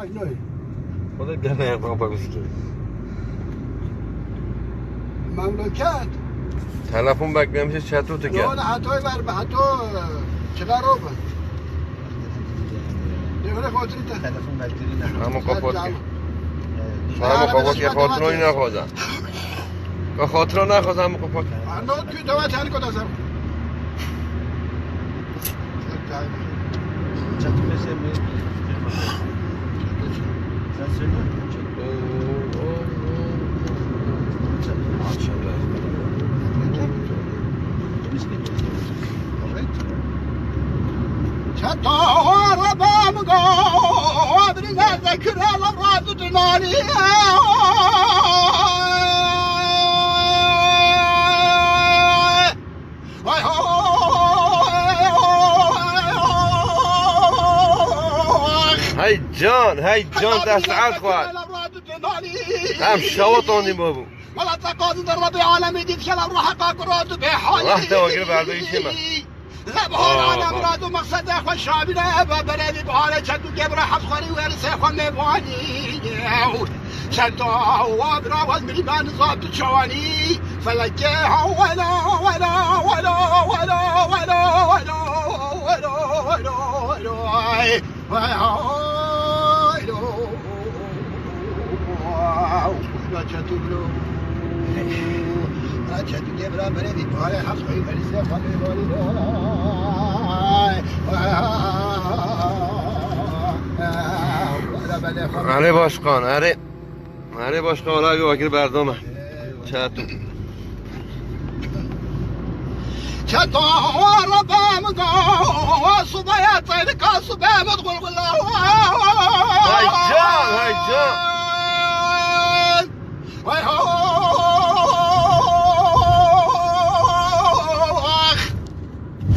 خدا گرنه یک بابا بسید مملکت تلفن بک میشه چطور تو کرد؟ نه حتای بر به حتی چلا رو بند دیگه خاطری تا تلفن بکتری نه همه کپات که همه کپات که خاطرانی نخوازم که خاطران نخوازم همه کپات نه توی دوه تنی کد ازم چطور میشه می چطور بام قابلی نذکر الامراض دنانی هی جان دست عاد خواد هم شواطانی بابو ولا تقاضي الرب عالمي دي كلام راح قاقرات بحالي راح توقف بعد يشمع لبهار انا مراد مقصد اخو شابنا ببلدي بحالي شدو قبر حفخري ويرسي اخو نبواني شدو وابرا والمري ما نصاب تشواني فلقيها ولا ولا ولا ولا ولا ولا ولا ولا چطور گبرا بردی پای حفظ خواهی بریسه خواهی باری آره باشقان آره باشقان آقای واکر بردامه چطور ربام قا صبايا طيلك صبايا مدخل بالله هاي جان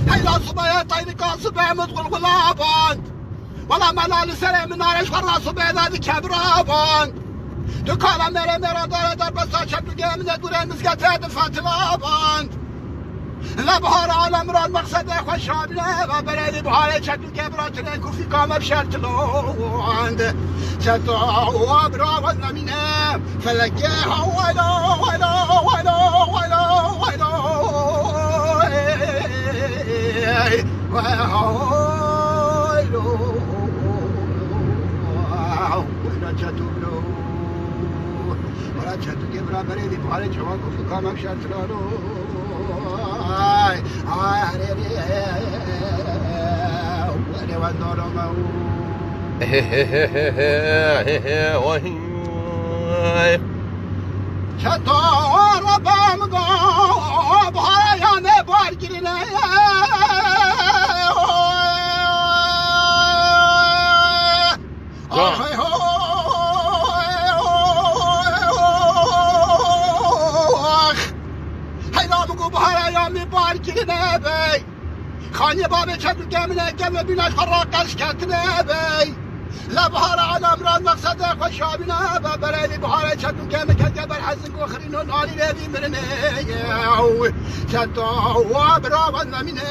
هيدا صبايا طيلك صبايا مدخل بالله ولا ملال سلام من نارش خرا صبايا ذا كبرابان دكانا مرا دار بس شكل جامد دوره مسكت فاطمه باند لبهار عالم را مقصد خوش شابله و برای بهار چکل کبرات کوفی کام بشرط لوند چطور آبرا و نمینه فلکه ولا ولا ولا ولا ولا چطور کبرا برای بهار جوان کوفی کام بشرط لوند ay چطور بام گاب هایان بارگیرینه بارگیرینه بی خانی باب چطور گمینه گم بیناش خراقش کتنه بی لبهار عالم را مقصد خوشابینه و برای بهار چطور گمه که گبر حزن و خرین و نالی لبی مرنه چطور برا و نمینه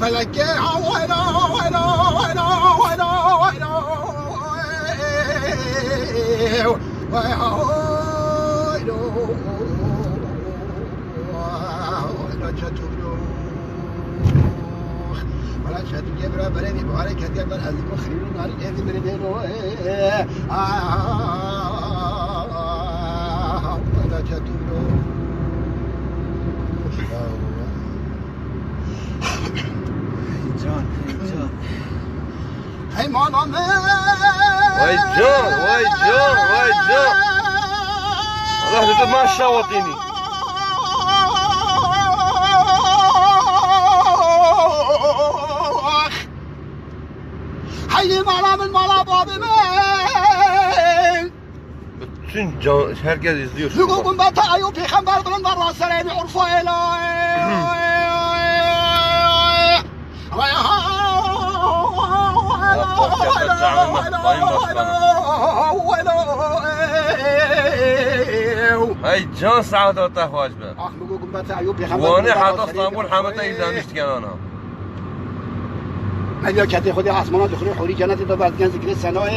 فلکه ویلا ویلا ویلا ویلا ویلا چطور گبرا برای بهار که گبر حزن و خرین و نالی لبی مرنه ای مانامه وای جان الله تو ما شواطینی حیلی مالا من مالا بابی من bütün can, herkes izliyor. Lügubun bata ayı peygamber bulun da rasarayni urfa هاي جان سعادت تخواج به لügubun bata ayı peygamber وانه حتی استانبول همه تا ایزانیشت کنان ها ملیا کتی خودی آسمانات دخولی خوری جنتی دو بردگن ذکر سناه